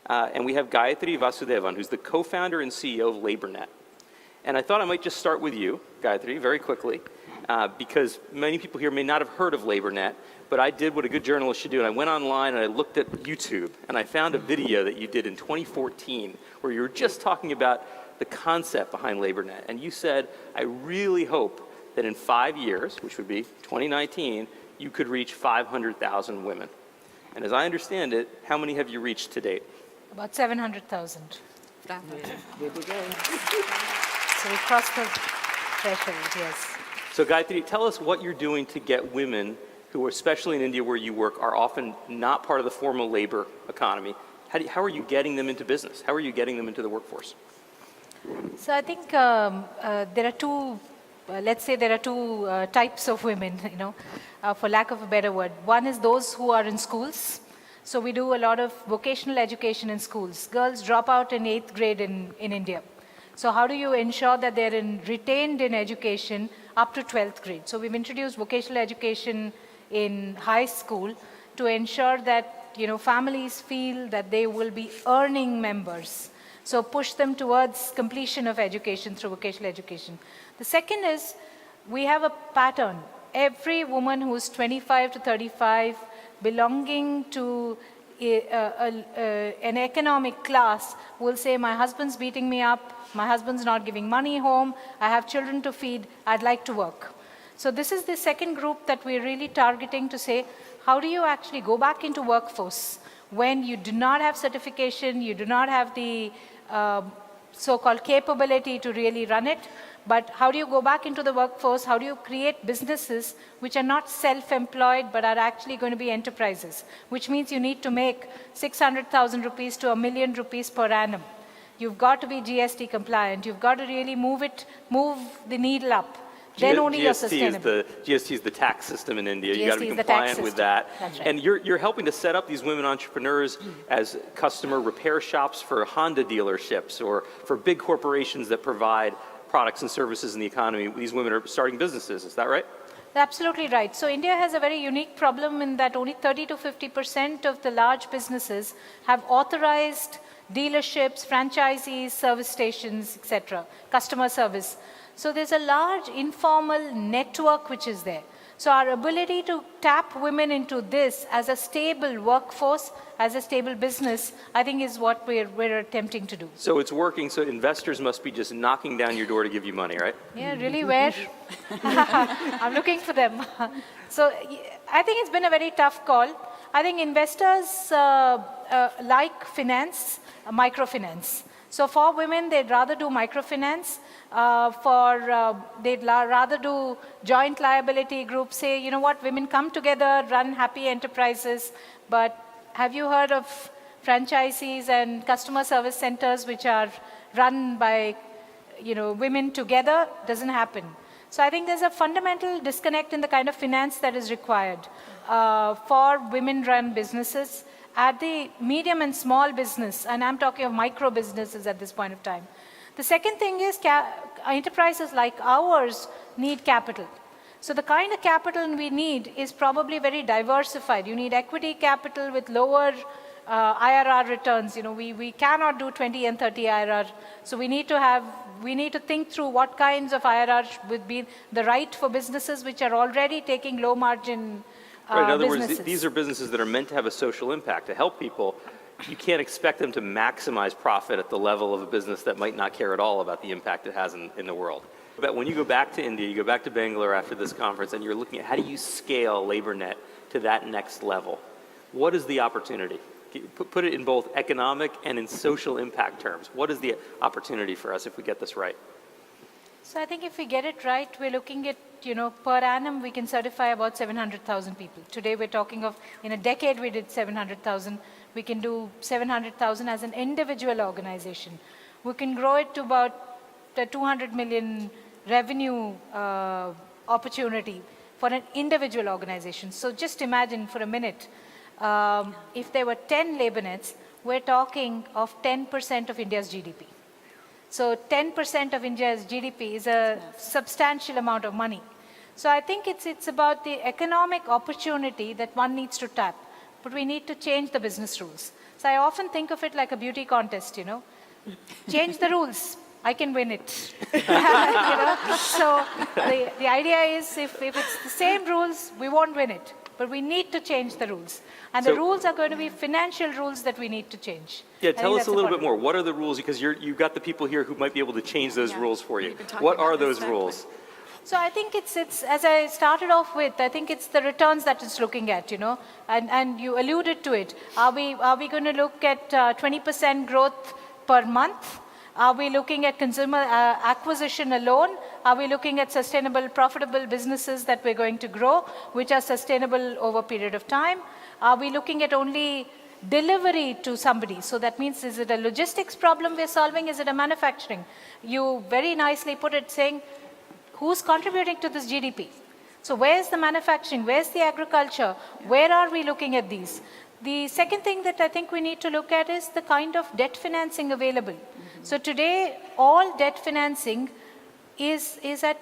And we have Gayathri Vasudevan, who's the co-founder and CEO of LabourNet. And I thought I might just start with you, Gayathri, very quickly, because many people here may not have heard of LabourNet, but I did what a good journalist should do, and I went online and I looked at YouTube, and I found a video that you did in 2014 where you were just talking about the concept behind LabourNet. And you said, I really hope that in 5 years, which would be 2019, you could reach 500,000 women. And as I understand it, how many have you reached to date? About 700,000. There we go. So we crossed the threshold, yes. So Gayathri, tell us what you're doing to get women who, especially in India where you work, are often not part of the formal labor economy. How are you getting them into business? How are you getting them into the workforce? So I think there are two, let's say there are two types of women, for lack of a better word. One is those who are in schools. So we do a lot of vocational education in schools. Girls drop out in 8th grade in India. So how do you ensure that they're retained in education up to 12th grade? So we've introduced vocational education in high school to ensure that families feel that they will be earning members. So push them towards completion of education through vocational education. The second is we have a pattern. Every woman who's 25 to 35 belonging to an economic class will say, my husband's beating me up, my husband's not giving money home, I have children to feed, I'd like to work. So this is the second group that we're really targeting to say, how do you actually go back into workforce when you do not have certification, you do not have the so-called capability to really run it, but how do you go back into the workforce? How do you create businesses which are not self-employed but are actually going to be enterprises, which means you need to make 600,000 rupees to $1 million per annum. You've got to be GST compliant. You've got to really move the needle up. Then only you're sustainable. GST is the tax system in India. GST You got to be compliant with that. That's right. And you're helping to set up these women entrepreneurs as customer repair shops for Honda dealerships or for big corporations that provide products and services in the economy. These women are starting businesses. Is that right? Absolutely right. So India has a very unique problem in that only 30 to 50% of the large businesses have authorized dealerships, franchisees, service stations, etc., customer service. So there's a large informal network which is there. So our ability to tap women into this as a stable workforce, as a stable business, I think is what we're attempting to do. So it's working, so investors must be just knocking down your door to give you money, right? Yeah, really, where? I'm looking for them. So I think it's been a very tough call. I think investors like finance, microfinance. So for women, they'd rather do microfinance. They'd rather do joint liability groups, say, you know what, women come together, run happy enterprises. But have you heard of franchisees and customer service centers which are run by, women together? Doesn't happen. So I think there's a fundamental disconnect in the kind of finance that is required for women-run businesses. At the medium and small business, and I'm talking of micro businesses at this point of time. The second thing is enterprises like ours need capital. So the kind of capital we need is probably very diversified. You need equity capital with lower IRR returns. We cannot do 20 and 30 IRR. So we need to think through what kinds of IRR would be the right for businesses which are already taking low margin right, in other words, these are businesses that are meant to have a social impact, to help people. You can't expect them to maximize profit at the level of a business that might not care at all about the impact it has in the world. But when you go back to India, you go back to Bangalore after this conference, and you're looking at how do you scale LabourNet to that next level? What is the opportunity? Put it in both economic and in social impact terms. What is the opportunity for us if we get this right? So I think if we get it right, we're looking at, per annum, we can certify about 700,000 people. Today we're talking of, in a decade we did 700,000. We can do 700,000 as an individual organization. We can grow it to about the 200 million revenue opportunity for an individual organization. So just imagine for a minute, if there were 10 LabourNets, we're talking of 10% of India's GDP. So 10% of India's GDP is a substantial amount of money. So I think it's about the economic opportunity that one needs to tap. but we need to change the business rules. So I often think of it like a beauty contest, Change the rules. I can win it. So the idea is if it's the same rules, we won't win it. But we need to change the rules. And the rules are going to be financial rules that we need to change. Yeah, tell us a little bit more. What are the rules? Because you've got the people here who might be able to change those rules for you. What are those rules? So I think it's as I started off with, I think it's the returns that it's looking at, and you alluded to it. Are we going to look at 20% growth per month? Are we looking at consumer acquisition alone? Are we looking at sustainable, profitable businesses that we're going to grow, which are sustainable over a period of time? Are we looking at only delivery to somebody? So that means, is it a logistics problem we're solving? Is it a manufacturing? You very nicely put it saying, who's contributing to this GDP? So where's the manufacturing? Where's the agriculture? Where are we looking at these? The second thing that I think we need to look at is the kind of debt financing available. So today, all debt financing is at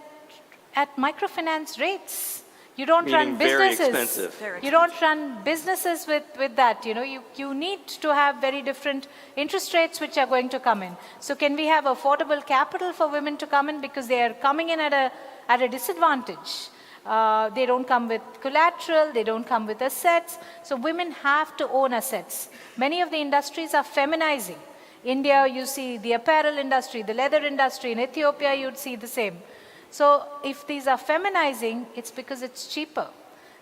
microfinance rates. You don't run businesses. Very expensive. You don't run businesses with that. You need to have very different interest rates which are going to come in. So can we have affordable capital for women to come in, because they are coming in at a disadvantage. They don't come with collateral, they don't come with assets. So women have to own assets. Many of the industries are feminizing. India, you see the apparel industry, the leather industry. In Ethiopia, you'd see the same. So if these are feminizing, it's because it's cheaper.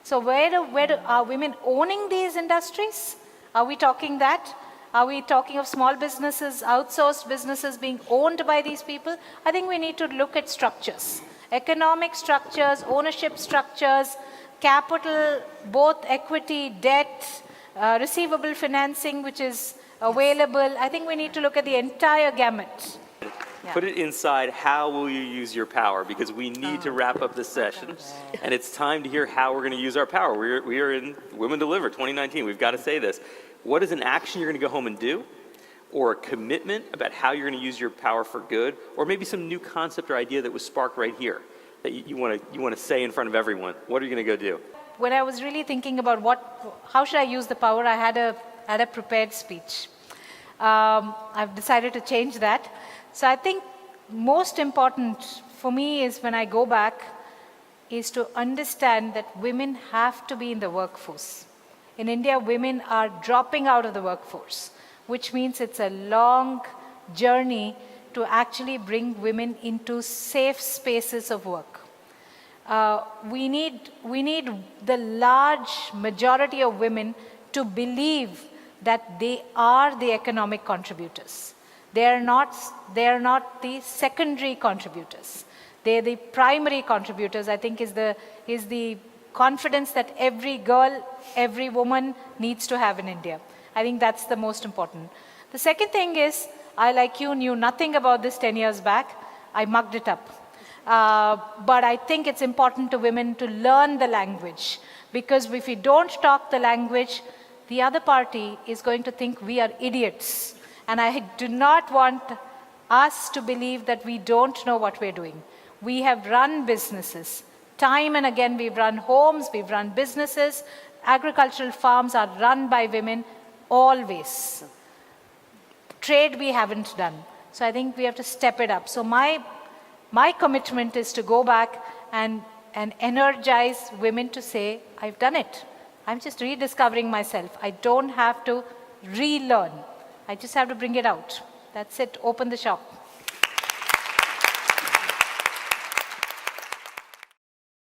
So where are women owning these industries? Are we talking that? Are we talking of small businesses, outsourced businesses being owned by these people? I think we need to look at structures. Economic structures, ownership structures, capital, both equity, debt, receivable financing, which is available. I think we need to look at the entire gamut. Put it inside, how will you use your power? Because we need to wrap up this session. And it's time to hear how we're going to use our power. We are in Women Deliver 2019. We've got to say this. What is an action you're going to go home and do? Or a commitment about how you're going to use your power for good? Or maybe some new concept or idea that was sparked right here that you want to say in front of everyone. What are you going to go do? When I was really thinking about how should I use the power, I had a prepared speech. I've decided to change that. So I think most important for me is when I go back is to understand that women have to be in the workforce. In India, women are dropping out of the workforce, which means it's a long journey to actually bring women into safe spaces of work. We need the large majority of women to believe that they are the economic contributors. They are not the secondary contributors. They're the primary contributors, I think, is the confidence that every girl, every woman needs to have in India. I think that's the most important. The second thing is, I, like you, knew nothing about this 10 years back. I mugged it up. But I think it's important to women to learn the language, because if we don't talk the language, the other party is going to think we are idiots. And I do not want us to believe that we don't know what we're doing. We have run businesses. Time and again, we've run homes, we've run businesses. Agricultural farms are run by women always. Trade we haven't done. So I think we have to step it up. So my commitment is to go back and energize women to say, I've done it. I'm just rediscovering myself. I don't have to relearn. I just have to bring it out. That's it. Open the shop.